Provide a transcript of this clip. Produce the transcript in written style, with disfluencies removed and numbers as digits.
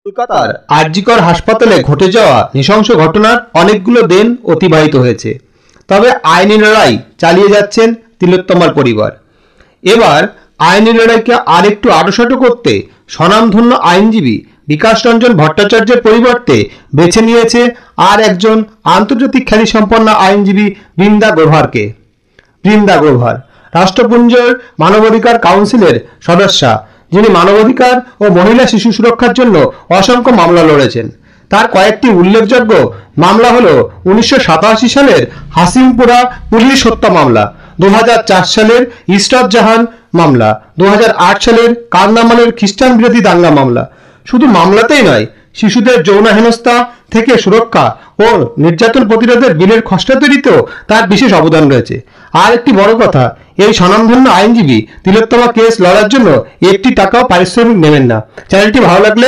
কলকাতার আরজিকর হাসপাতালে ঘটে যাওয়া নৃশংস ঘটনার অনেকগুলো দিন অতিবাহিত হয়েছে, তবে আইনি লড়াই চালিয়ে যাচ্ছেন তিলোত্তমার পরিবার। এবার আইনি লড়াইকে আরেকটু আঁটোসাঁটো করতে স্বনামধন্য আইনজীবী বিকাশ রঞ্জন ভট্টাচার্যের পরিবর্তে বেছে নিয়েছে আর একজন আন্তর্জাতিক খ্যাতিসম্পন্ন আইনজীবী বৃন্দা গ্রোভারকে। বৃন্দা গ্রোভার রাষ্ট্রপুঞ্জের মানবাধিকার কাউন্সিলের সদস্যা, যিনি মানবাধিকার ও মহিলা শিশু সুরক্ষার জন্য অসংখ্য মামলা লড়েছেন। তার কয়েকটি উল্লেখযোগ্য মামলা হল 1987 সালের হাসিমপুরা পুলিশ হত্যা মামলা, 2004 সালের ইসরাত জাহান মামলা, 2008 সালের কান্দামালের খ্রিস্টান বিরোধী দাঙ্গা মামলা। শুধু মামলাতেই নয়, শিশুদের যৌন হেনস্থা থেকে সুরক্ষা ও নির্যাতন প্রতিরোধের বিলের খসড়া তৈরিতেও তার বিশেষ অবদান রয়েছে। আর একটি বড় কথা, এই স্বনামধন্য আইনজীবী তিলোত্তমা কেস লড়ার জন্য একটি টাকাও পারিশ্রমিক নেবেন না। চ্যানেলটি ভালো লাগলে